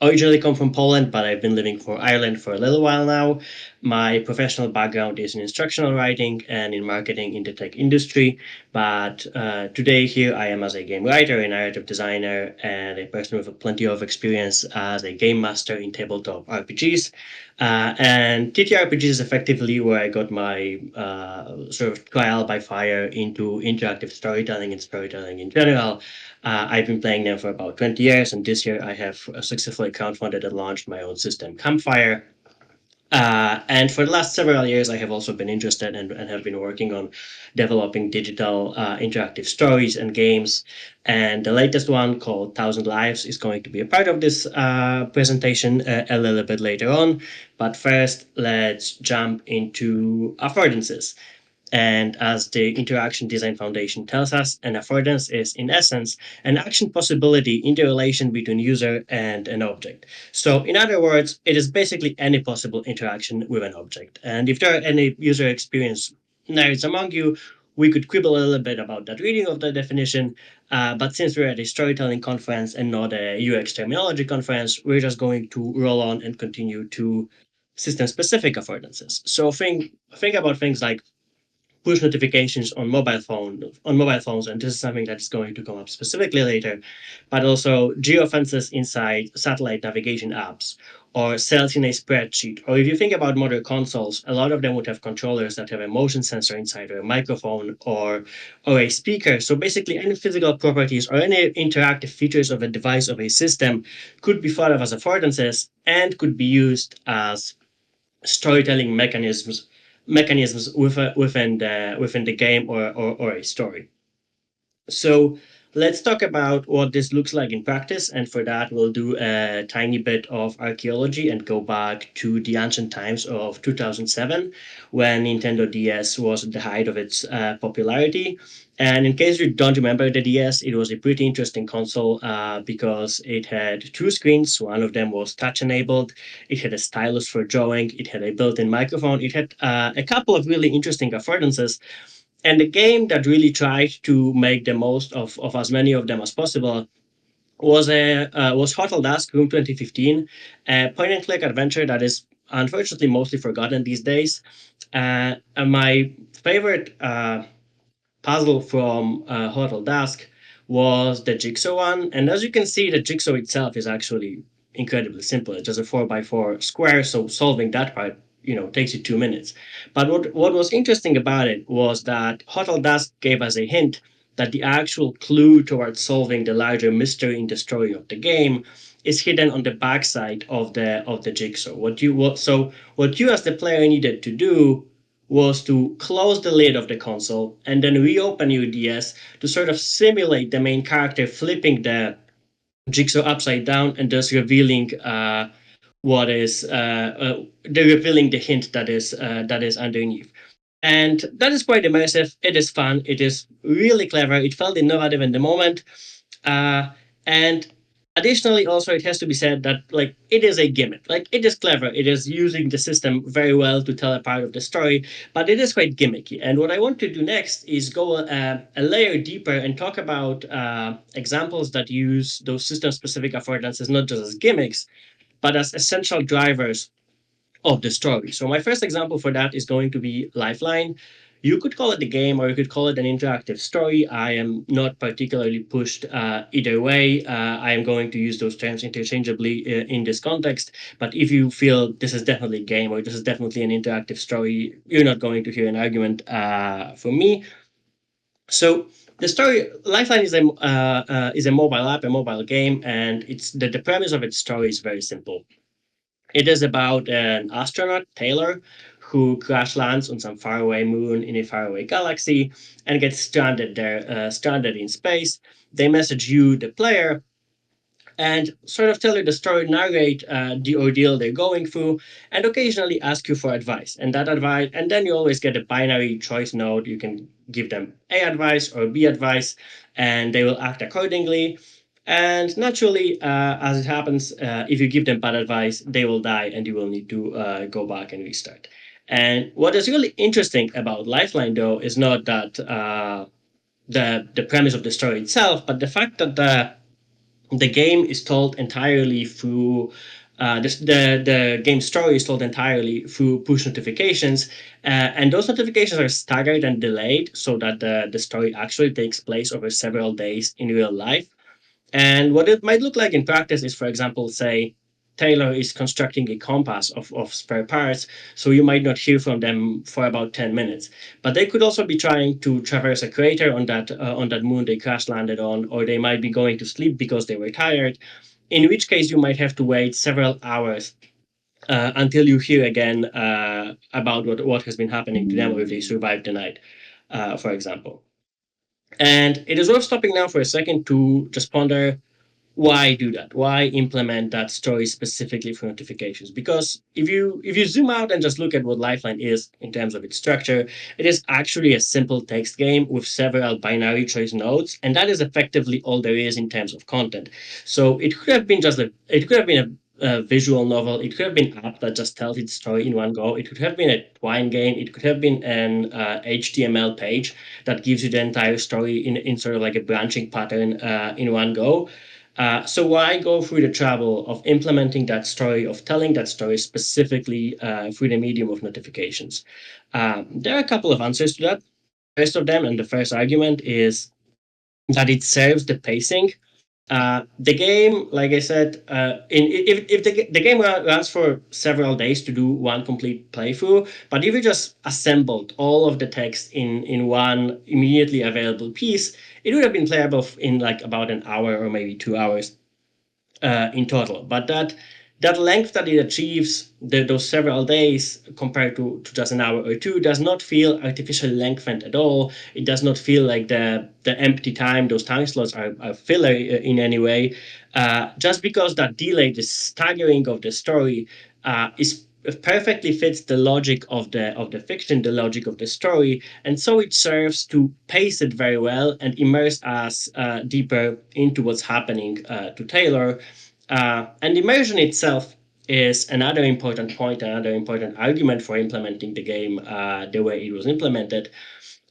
originally come from Poland, but I've been living for Ireland for a little while now. My professional background is in instructional writing and in marketing in the tech industry. But today here I am as a game writer, a narrative designer, and a person with plenty of experience as a game master in tabletop RPGs. And TTRPGs is effectively where I got my sort of trial by fire into interactive storytelling and storytelling in general. I've been playing them for about 20 years, and this year I have successfully crowdfunded and launched my own system, Campfire. And for the last several years, I have also been interested and have been working on developing digital interactive stories and games. And the latest one, called Thousand Lives, is going to be a part of this presentation a little bit later on. But first, let's jump into affordances. And as the Interaction Design Foundation tells us, an affordance is, in essence, an action possibility in the relation between user and an object. So, in other words, it is basically any possible interaction with an object. And if there are any user experience nerds among you, we could quibble a little bit about that reading of the definition. But since we're at a storytelling conference and not a UX terminology conference, we're just going to roll on and continue to system specific affordances. So, think about things like push notifications on mobile phones, and this is something that's going to come up specifically later, but also geofences inside satellite navigation apps or cells in a spreadsheet. Or if you think about modern consoles, a lot of them would have controllers that have a motion sensor inside, or a microphone, or a speaker. So basically any physical properties or any interactive features of a device of a system could be thought of as affordances and could be used as storytelling mechanisms within the game or a story. So let's talk about what this looks like in practice. And for that, we'll do a tiny bit of archaeology and go back to the ancient times of 2007, when Nintendo DS was at the height of its popularity. And in case you don't remember the DS, it was a pretty interesting console because it had two screens. One of them was touch enabled. It had a stylus for drawing. It had a built in microphone. It had a couple of really interesting affordances, and the game that really tried to make the most of as many of them as possible was Hotel Dusk Room 2015, a point and click adventure that is unfortunately mostly forgotten these days. And my favorite puzzle from Hotel Dusk was the jigsaw one, and as you can see, the jigsaw itself is actually incredibly simple. It's just a 4x4 square, so solving that part takes you 2 minutes. But what was interesting about it was that Hotel Dusk gave us a hint that the actual clue towards solving the larger mystery in the story of the game is hidden on the backside of the jigsaw. What you as the player needed to do was to close the lid of the console and then reopen your DS to sort of simulate the main character flipping the jigsaw upside down and thus revealing revealing the hint that is underneath. And that is quite immersive. It is fun. It is really clever. It felt innovative in the moment. And additionally, also it has to be said that it is a gimmick. It is clever. It is using the system very well to tell a part of the story, but it is quite gimmicky. And what I want to do next is go a layer deeper and talk about examples that use those system-specific affordances not just as gimmicks, but as essential drivers of the story. So my first example for that is going to be Lifeline. You could call it a game or you could call it an interactive story. I am not particularly pushed either way. I am going to use those terms interchangeably in this context. But if you feel this is definitely a game or this is definitely an interactive story, you're not going to hear an argument from me. So the story Lifeline is a mobile app, a mobile game, and the premise of its story is very simple. It is about an astronaut, Taylor, who crash lands on some faraway moon in a faraway galaxy and gets stranded there, stranded in space. They message you, the player, and sort of tell you the story, narrate the ordeal they're going through, and occasionally ask you for advice. And then you always get a binary choice node. You can give them A advice or B advice, and they will act accordingly. And naturally, as it happens, if you give them bad advice, they will die and you will need to go back and restart. And what is really interesting about Lifeline, though, is not that the premise of the story itself, but the fact that the game is told entirely through the game story is told entirely through push notifications, and those notifications are staggered and delayed so that the story actually takes place over several days in real life. And what it might look like in practice is, for example, say Taylor is constructing a compass of spare parts, so you might not hear from them for about 10 minutes. But they could also be trying to traverse a crater on that moon they crash landed on, or they might be going to sleep because they were tired, in which case you might have to wait several hours until you hear again about what has been happening to them or if they survived the night, for example. And it is worth stopping now for a second to just ponder why do that, why implement that story specifically for notifications. Because if you zoom out and just look at what Lifeline is in terms of its structure, it is actually a simple text game with several binary choice nodes, and that is effectively all there is in terms of content. So it could have been it could have been a visual novel. It could have been an app that just tells its story in one go. It could have been a twine game. It could have been an HTML page that gives you the entire story in sort of like a branching pattern in one go. So why go through the trouble of implementing that story, of telling that story specifically through the medium of notifications? There are a couple of answers to that. The first of them, and the first argument, is that it serves the pacing. The game, like I said, if the game runs for several days to do one complete playthrough, but if you just assembled all of the text in one immediately available piece, it would have been playable in like about an hour or maybe 2 hours in total. But that length that it achieves, those several days compared to just an hour or two, does not feel artificially lengthened at all. It does not feel like the empty time, those time slots are filler in any way. Just because that delay, the staggering of the story, is perfectly fits the logic of the fiction, the logic of the story, and so it serves to pace it very well and immerse us deeper into what's happening to Taylor. And immersion itself is another important point, another important argument for implementing the game the way it was implemented.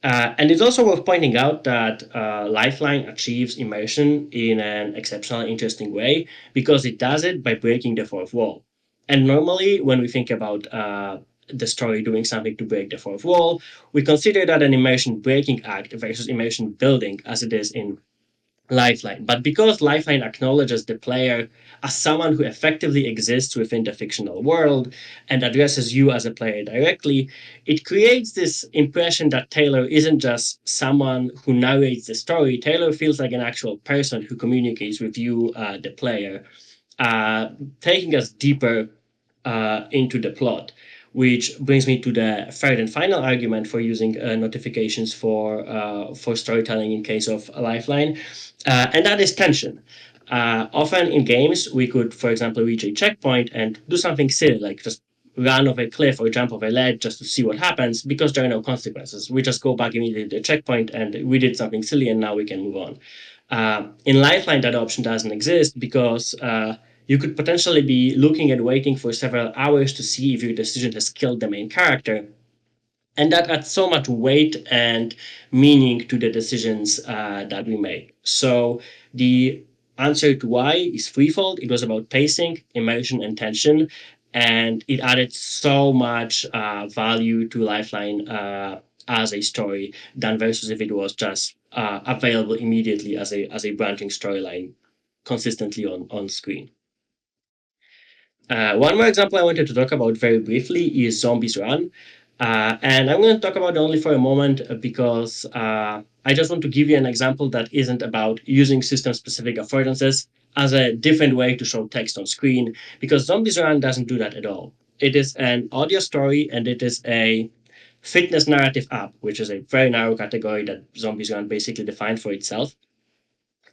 And it's also worth pointing out that Lifeline achieves immersion in an exceptionally interesting way because it does it by breaking the fourth wall. And normally, when we think about the story doing something to break the fourth wall, we consider that an immersion breaking act versus immersion building, as it is in Lifeline. But because Lifeline acknowledges the player as someone who effectively exists within the fictional world and addresses you as a player directly, it creates this impression that Taylor isn't just someone who narrates the story. Taylor feels like an actual person who communicates with you, the player, uh, taking us deeper into the plot. Which brings me to the third and final argument for using notifications for storytelling in case of a Lifeline, and that is tension. Often in games, we could, for example, reach a checkpoint and do something silly, like just run off a cliff or jump off a ledge just to see what happens because there are no consequences. We just go back immediately to the checkpoint and we did something silly and now we can move on. In Lifeline, that option doesn't exist because you could potentially be looking and waiting for several hours to see if your decision has killed the main character. And that adds so much weight and meaning to the decisions that we make. So the answer to why is threefold. It was about pacing, immersion, and tension. And it added so much value to Lifeline as a story than versus if it was just available immediately as a branching storyline consistently on screen. One more example I wanted to talk about very briefly is Zombies Run. And I'm going to talk about it only for a moment because I just want to give you an example that isn't about using system specific affordances as a different way to show text on screen, because Zombies Run doesn't do that at all. It is an audio story and it is a fitness narrative app, which is a very narrow category that Zombies Run basically defined for itself.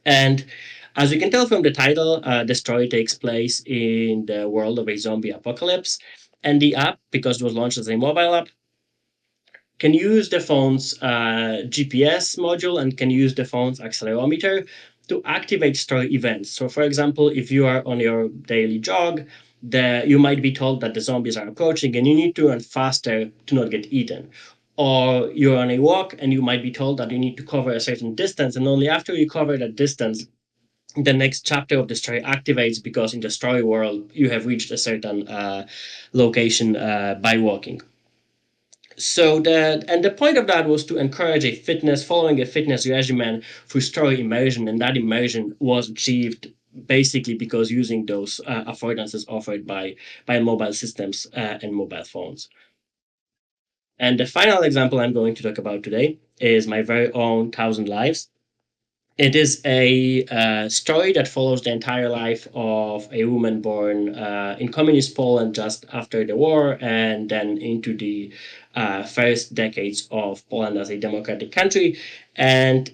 And as you can tell from the title, the story takes place in the world of a zombie apocalypse. And the app, because it was launched as a mobile app, can use the phone's GPS module and can use the phone's accelerometer to activate story events. So, for example, if you are on your daily jog, you might be told that the zombies are approaching and you need to run faster to not get eaten. Or you're on a walk and you might be told that you need to cover a certain distance, and only after you cover that distance the next chapter of the story activates because in the story world you have reached a certain location by walking. So the point of that was to encourage a fitness, following a fitness regimen through story immersion, and that immersion was achieved basically because using those affordances offered by mobile systems and mobile phones. And the final example I'm going to talk about today is my very own Thousand Lives. It is a story that follows the entire life of a woman born in communist Poland just after the war and then into the first decades of Poland as a democratic country. And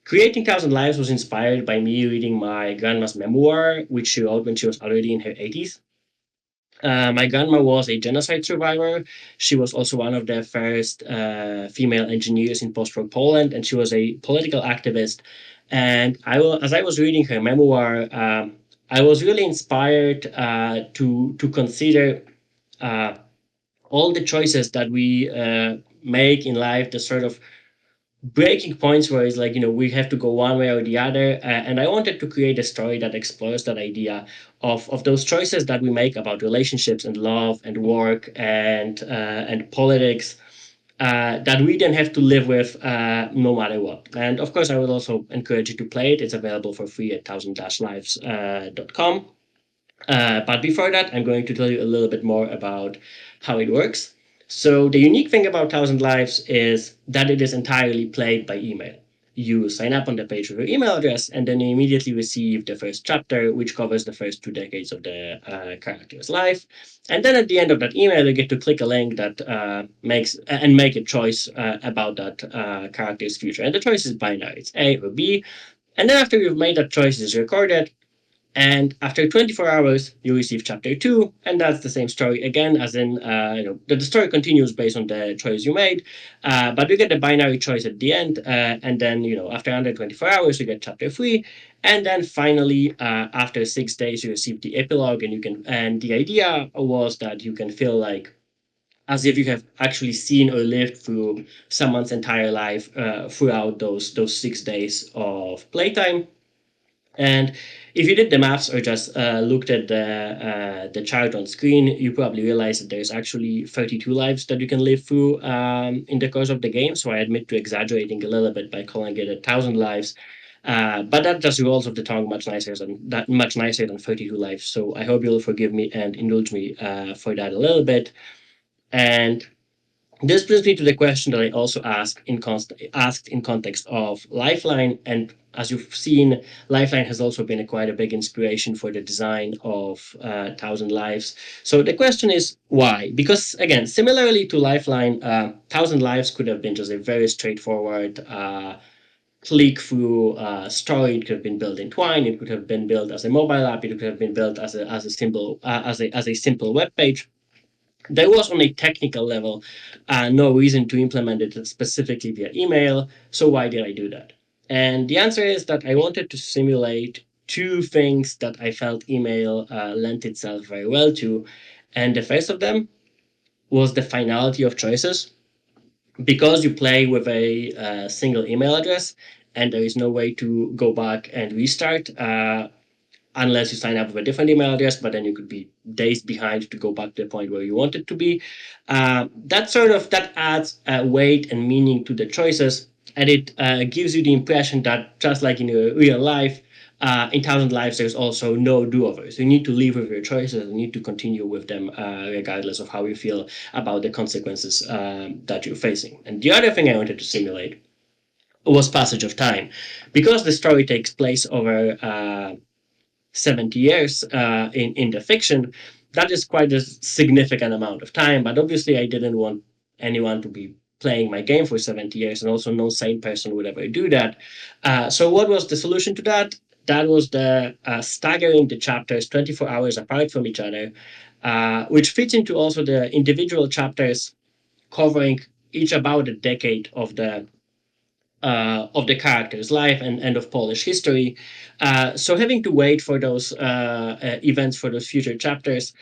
creating Thousand Lives was inspired by me reading my grandma's memoir, which she wrote when she was already in her 80s. My grandma was a genocide survivor. She was also one of the first female engineers in post-war Poland, and she was a political activist. And as I was reading her memoir, I was really inspired to consider uh, all the choices that we make in life, the sort of breaking points where it's like, we have to go one way or the other. And I wanted to create a story that explores that idea of those choices that we make about relationships and love and work and politics that we then have to live with no matter what. And of course, I would also encourage you to play it. It's available for free at 1000-lives.com. But before that, I'm going to tell you a little bit more about how it works. So the unique thing about Thousand Lives is that it is entirely played by email. You sign up on the page with your email address, and then you immediately receive the first chapter, which covers the first 2 decades of the character's life. And then at the end of that email, you get to click a link that make a choice about that character's future. And the choice is binary; it's A or B. And then after you've made that choice, it's recorded, and after 24 hours, you receive chapter 2, and that's the same story again, as in, the story continues based on the choice you made, but you get the binary choice at the end, and then, after 124 hours, you get chapter 3, and then finally, after 6 days, you receive the epilogue, and the idea was that you can feel like as if you have actually seen or lived through someone's entire life throughout those 6 days of playtime. And if you did the maths or just looked at the chart on screen, you probably realize that there's actually 32 lives that you can live through in the course of the game. So I admit to exaggerating a little bit by calling it 1,000 lives. But that just rolls off the tongue much nicer than 32 lives. So I hope you'll forgive me and indulge me for that a little bit. And this brings me to the question that I also asked in context of Lifeline, and as you've seen, Lifeline has also been quite a big inspiration for the design of Thousand Lives. So the question is why? Because again, similarly to Lifeline, Thousand Lives could have been just a very straightforward click-through story. It could have been built in Twine. It could have been built as a mobile app. It could have been built as a simple web page. There was on a technical level no reason to implement it specifically via email. So why did I do that? And the answer is that I wanted to simulate two things that I felt email lent itself very well to. And the first of them was the finality of choices. Because you play with a single email address and there is no way to go back and restart, unless you sign up with a different email address, but then you could be days behind to go back to the point where you wanted to be. That adds weight and meaning to the choices, and it gives you the impression that just like in real life, in Thousand Lives, there's also no do-overs. You need to live with your choices. You need to continue with them, regardless of how you feel about the consequences that you're facing. And the other thing I wanted to simulate was passage of time, because the story takes place over 70 years in the fiction. That is quite a significant amount of time, but obviously I didn't want anyone to be playing my game for 70 years, and also no sane person would ever do that. So what was the solution to that? That was the staggering the chapters 24 hours apart from each other, which fits into also the individual chapters covering each about a decade of the character's life and of Polish history. So having to wait for those events for those future chapters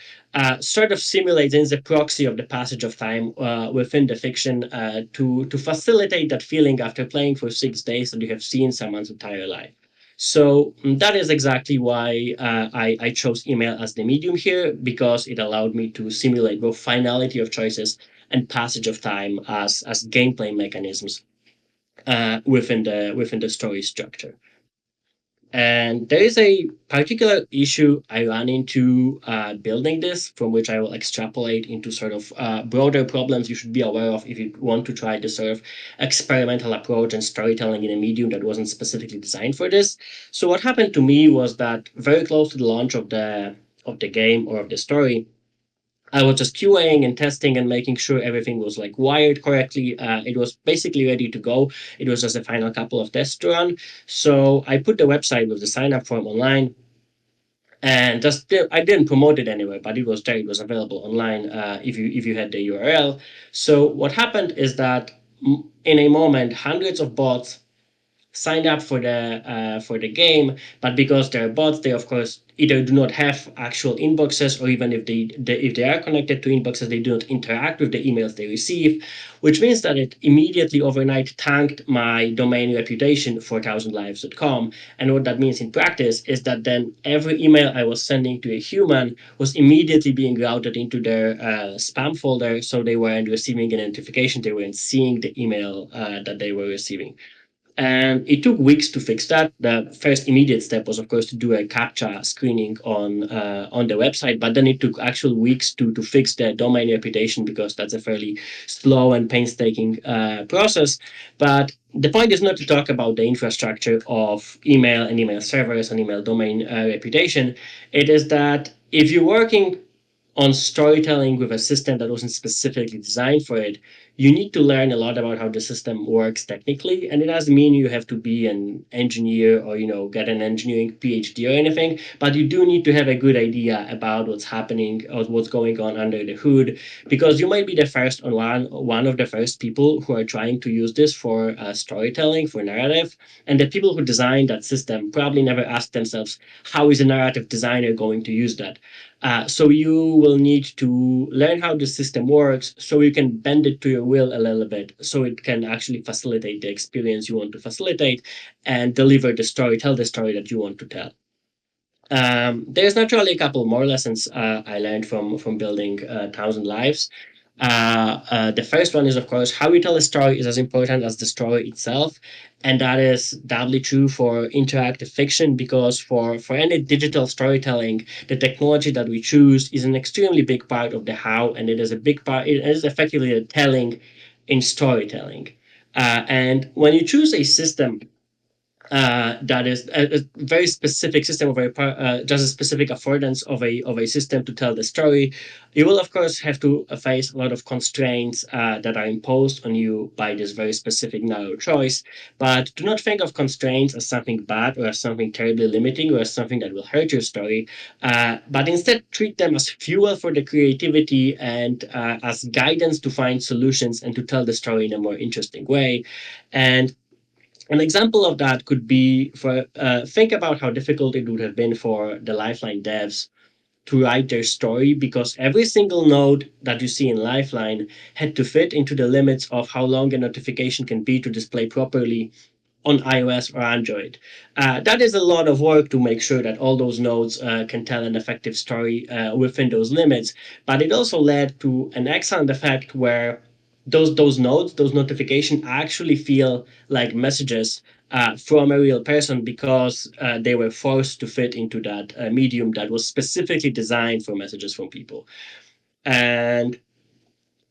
sort of simulates in the proxy of the passage of time within the fiction to facilitate that feeling after playing for 6 days that you have seen someone's entire life. So that is exactly why I chose email as the medium here, because it allowed me to simulate both finality of choices and passage of time as gameplay mechanisms within the story structure. And there is a particular issue I ran into building this, from which I will extrapolate into sort of broader problems you should be aware of if you want to try this sort of experimental approach and storytelling in a medium that wasn't specifically designed for this. So what happened to me was that very close to the launch of the game or of the story, I was just QAing and testing and making sure everything was like wired correctly. It was basically ready to go. It was just a final couple of tests to run. So I put the website with the sign up form online, and just I didn't promote it anywhere, but it was there. It was available online if you had the URL. So what happened is that in a moment, hundreds of bots signed up for the game, but because they're bots, they of course either do not have actual inboxes, or even if they are connected to inboxes, they do not interact with the emails they receive, which means that it immediately overnight tanked my domain reputation for 1000lives.com. And what that means in practice is that then every email I was sending to a human was immediately being routed into their spam folder, so they weren't receiving a notification, they weren't seeing the email that they were receiving. And it took weeks to fix that. The first immediate step was, of course, to do a CAPTCHA screening on the website, but then it took actual weeks to fix the domain reputation, because that's a fairly slow and painstaking process. But the point is not to talk about the infrastructure of email and email servers and email domain reputation. It is that if you're working on storytelling with a system that wasn't specifically designed for it, you need to learn a lot about how the system works technically. And it doesn't mean you have to be an engineer or, get an engineering PhD or anything, but you do need to have a good idea about what's happening or what's going on under the hood, because you might be the first on one of the first people who are trying to use this for storytelling, for narrative. And the people who designed that system probably never asked themselves, how is a narrative designer going to use that? So you will need to learn how the system works, so you can bend it to your will a little bit, so it can actually facilitate the experience you want to facilitate and deliver the story, tell the story that you want to tell. There's naturally a couple more lessons I learned from building 1000 lives. The first one is, of course, how you tell a story is as important as the story itself. And that is doubly true for interactive fiction, because for any digital storytelling, the technology that we choose is an extremely big part of the how, and it is a big part, it is effectively the telling in storytelling. And when you choose a system that is a very specific system of just a specific affordance of a system to tell the story, you will of course have to face a lot of constraints that are imposed on you by this very specific narrow choice. But do not think of constraints as something bad or as something terribly limiting or as something that will hurt your story, but instead treat them as fuel for the creativity and as guidance to find solutions and to tell the story in a more interesting way. And an example of that could be for think about how difficult it would have been for the Lifeline devs to write their story, because every single node that you see in Lifeline had to fit into the limits of how long a notification can be to display properly on iOS or Android. That is a lot of work to make sure that all those nodes can tell an effective story within those limits. But it also led to an excellent effect where those nodes, those notifications actually feel like messages from a real person, because they were forced to fit into that medium that was specifically designed for messages from people. And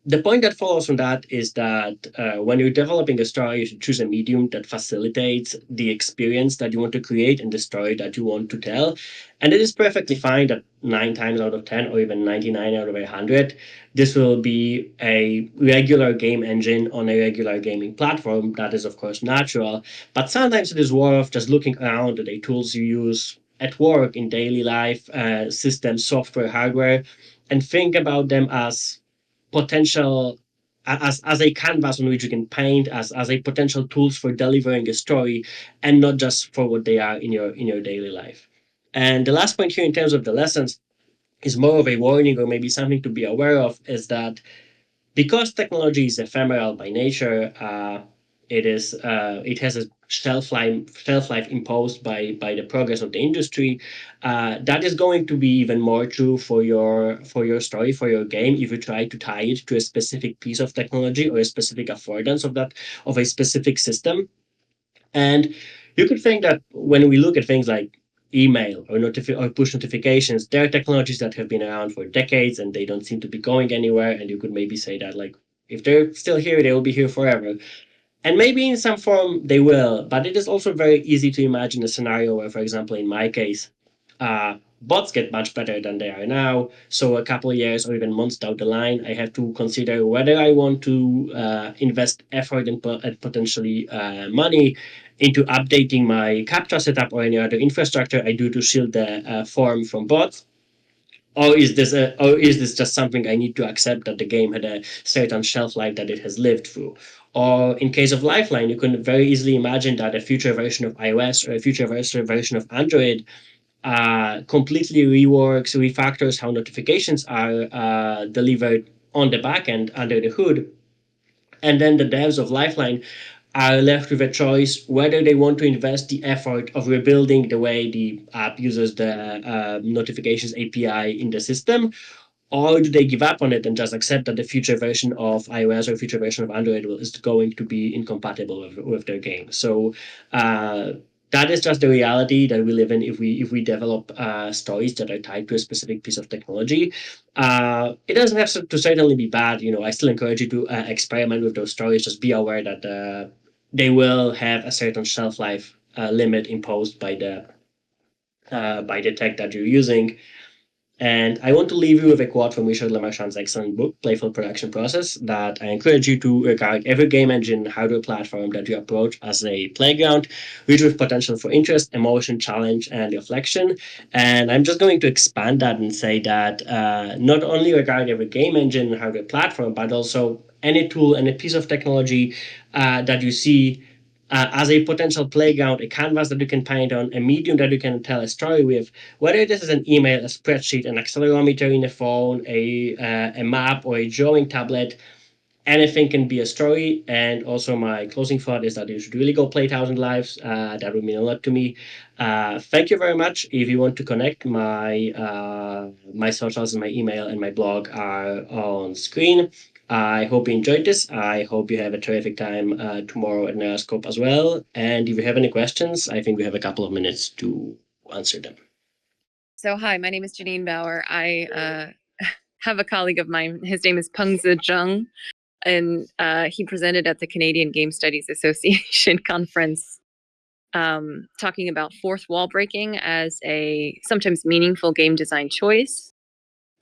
the point that follows from that is that when you're developing a story, you should choose a medium that facilitates the experience that you want to create and the story that you want to tell. And it is perfectly fine that 9 times out of 10, or even 99 out of 100, this will be a regular game engine on a regular gaming platform. That is, of course, natural. But sometimes it is worth just looking around at the tools you use at work, in daily life, systems, software, hardware, and think about them as potential, as a canvas on which you can paint, as a potential tools for delivering a story, and not just for what they are in your daily life. And the last point here in terms of the lessons is more of a warning, or maybe something to be aware of, is that because technology is ephemeral by nature, it has a shelf life imposed by the progress of the industry, that is going to be even more true for your story, for your game, if you try to tie it to a specific piece of technology or a specific affordance of a specific system. And you could think that when we look at things like email or push notifications, there are technologies that have been around for decades and they don't seem to be going anywhere. And you could maybe say that, like, if they're still here, they will be here forever. And maybe in some form they will, but it is also very easy to imagine a scenario where, for example, in my case, bots get much better than they are now. So a couple of years or even months down the line, I have to consider whether I want to invest effort and potentially money into updating my captcha setup or any other infrastructure I do to shield the form from bots, or is this just something I need to accept that the game had a certain shelf life that it has lived through? Or in case of Lifeline, you can very easily imagine that a future version of iOS or a future version of Android completely reworks, refactors how notifications are delivered on the back end under the hood. And then the devs of Lifeline are left with a choice whether they want to invest the effort of rebuilding the way the app uses the notifications API in the system, or do they give up on it and just accept that the future version of iOS or future version of Android is going to be incompatible with their game? So uh, that is just the reality that we live in if we develop stories that are tied to a specific piece of technology. It doesn't have to certainly be bad. I still encourage you to experiment with those stories. Just be aware that they will have a certain shelf life limit imposed by the tech that you're using. And I want to leave you with a quote from Richard Le excellent book, Playful Production Process, that I encourage you to regard every game engine hardware platform that you approach as a playground, rich with potential for interest, emotion, challenge, and reflection. And I'm just going to expand that and say that not only regard every game engine hardware platform, but also any tool and a piece of technology that you see as a potential playground, a canvas that you can paint on, a medium that you can tell a story with, whether this is an email, a spreadsheet, an accelerometer in a phone, a map, or a drawing tablet. Anything can be a story. And also, my closing thought is that you should really go play Thousand Lives. That would mean a lot to me. Thank you very much. If you want to connect, my socials and my email and my blog are on screen. I hope you enjoyed this. I hope you have a terrific time tomorrow at NarraScope as well. And if you have any questions, I think we have a couple of minutes to answer them. So, hi, my name is Janine Bauer. I have a colleague of mine. His name is Pengzi Zheng, and he presented at the Canadian Game Studies Association conference talking about fourth wall breaking as a sometimes meaningful game design choice,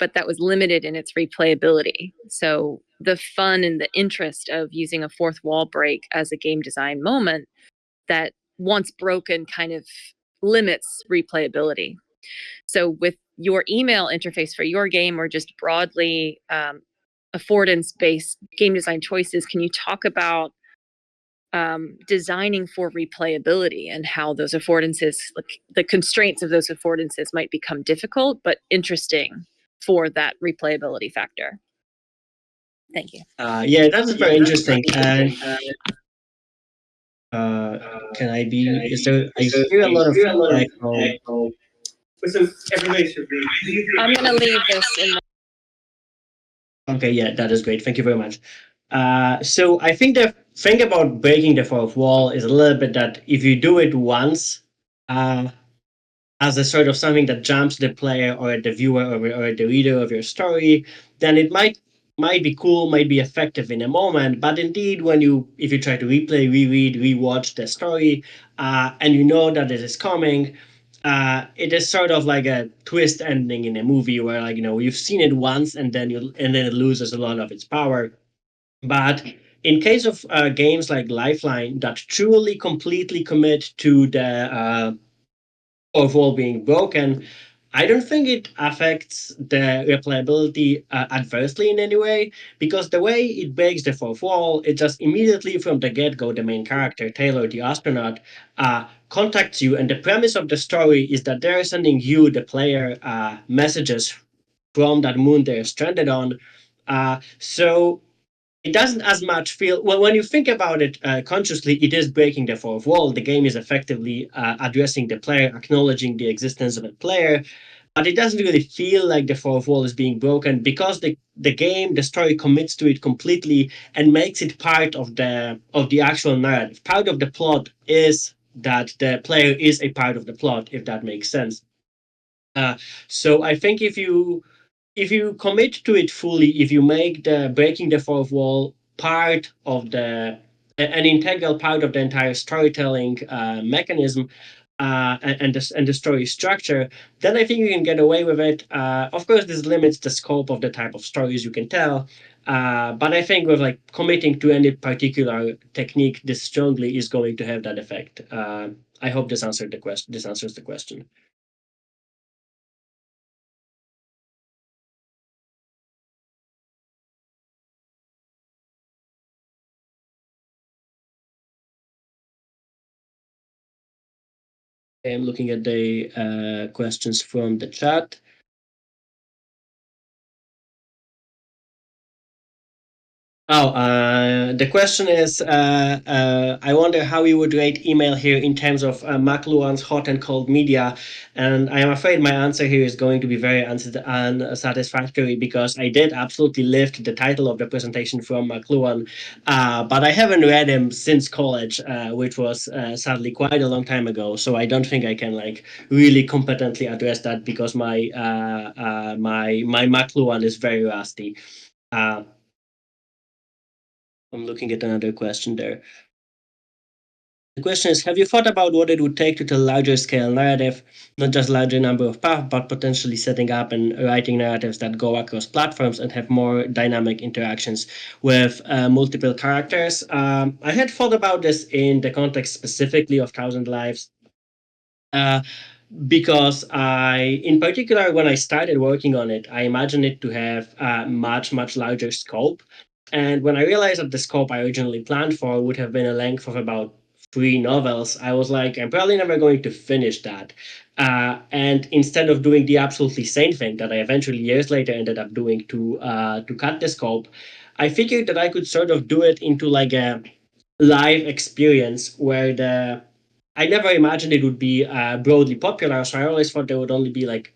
but that was limited in its replayability. So the fun and the interest of using a fourth wall break as a game design moment that once broken kind of limits replayability. So with your email interface for your game, or just broadly affordance-based game design choices, can you talk about designing for replayability and how those affordances, like the constraints of those affordances, might become difficult but interesting for that replayability factor? Thank you. Yeah, that's very interesting. And can I be? Is there? I hear a lot of echo. So everybody should be. I'm going to leave this in the Okay, yeah, that is great. Thank you very much. So I think the thing about breaking the fourth wall is a little bit that if you do it once, uh, as a sort of something that jumps the player or the viewer or the reader of your story, then it might be cool, might be effective in a moment. But indeed, if you try to replay, reread, rewatch the story, and you know that it is coming, it is sort of like a twist ending in a movie where, like, you've seen it once and then it loses a lot of its power. But in case of games like Lifeline that truly completely commit to the overall being broken, I don't think it affects the replayability adversely in any way, because the way it breaks the fourth wall, it just immediately from the get go, the main character, Taylor the astronaut, contacts you. And the premise of the story is that they're sending you, the player, messages from that moon they're stranded on. So it doesn't as much feel well when you think about it consciously. It is breaking the fourth wall. The game is effectively addressing the player, acknowledging the existence of a player, but it doesn't really feel like the fourth wall is being broken because the story commits to it completely and makes it part of the actual narrative. Part of the plot is that the player is a part of the plot, if that makes sense. uh, so I think if you commit to it fully, if you make the breaking the fourth wall part of an integral part of the entire storytelling mechanism, and the story structure, then I think you can get away with it. Of course, this limits the scope of the type of stories you can tell. But I think with like committing to any particular technique this strongly is going to have that effect. I hope this answered the question. This answers the question. I'm looking at the questions from the chat. Oh, the question is, I wonder how you would rate email here in terms of McLuhan's hot and cold media, and I am afraid my answer here is going to be very unsatisfactory because I did absolutely lift the title of the presentation from McLuhan, but I haven't read him since college, which was sadly quite a long time ago. So I don't think I can like really competently address that because my McLuhan is very rusty. Uh, I'm looking at another question there. The question is, have you thought about what it would take to tell larger scale narrative, not just larger number of paths, but potentially setting up and writing narratives that go across platforms and have more dynamic interactions with multiple characters? I had thought about this in the context specifically of Thousand Lives. Uh, because in particular, when I started working on it, I imagined it to have a much larger scope. And when I realized that the scope I originally planned for would have been a length of about 3 novels, I was like, I'm probably never going to finish that. And instead of doing the absolutely same thing that I eventually years later ended up doing to cut the scope, I figured that I could sort of do it into like a live experience where the I never imagined it would be broadly popular, so I always thought there would only be like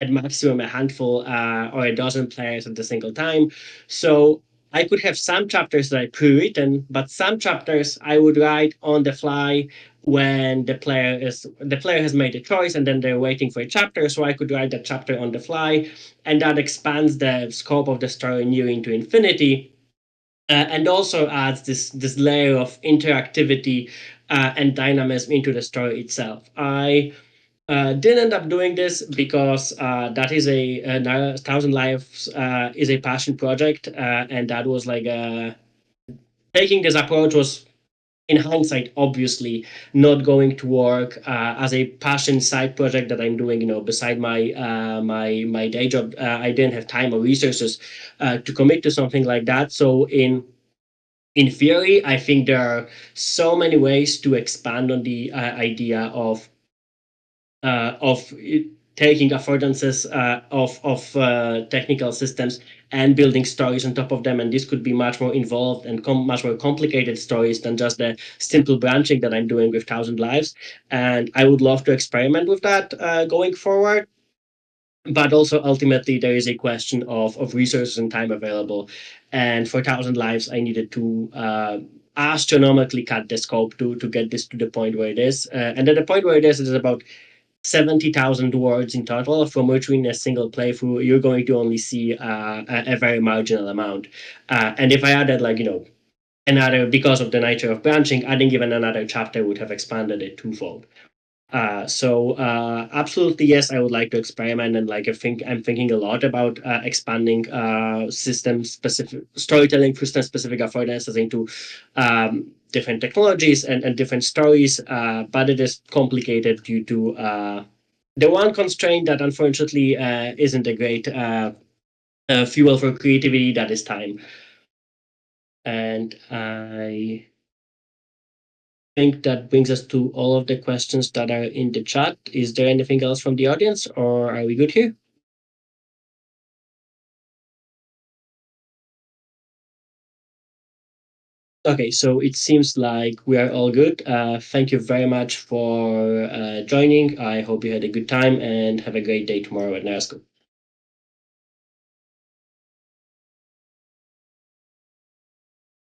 at maximum a handful or a dozen players at a single time. So I could have some chapters that I pre-written, but some chapters I would write on the fly when the player has made a choice and then they're waiting for a chapter. So I could write that chapter on the fly, and that expands the scope of the story near into infinity. And also adds this layer of interactivity and dynamism into the story itself. I didn't end up doing this because that is a Thousand Lives is a passion project, and that was like taking this approach was in hindsight obviously not going to work as a passion side project that I'm doing, beside my day job. I didn't have time or resources to commit to something like that. So in theory, I think there are so many ways to expand on the idea of taking affordances of technical systems and building stories on top of them. And this could be much more involved and much more complicated stories than just the simple branching that I'm doing with Thousand Lives. And I would love to experiment with that going forward. But also ultimately there is a question of resources and time available, and for Thousand Lives I needed to astronomically cut the scope to get this to the point where it is, and at the point where it is about 70,000 words in total, from which in a single playthrough you're going to only see a very marginal amount. And if I added another, because of the nature of branching, adding even another chapter would have expanded it twofold. So absolutely yes, I would like to experiment, and I'm thinking a lot about expanding system specific storytelling system specific affordances into different technologies and different stories. But it is complicated due to the one constraint that unfortunately isn't a great fuel for creativity, that is time. And I think that brings us to all of the questions that are in the chat. Is there anything else from the audience, or are we good here? Okay, so it seems like we are all good. Thank you very much for joining. I hope you had a good time and have a great day tomorrow at NarraScope.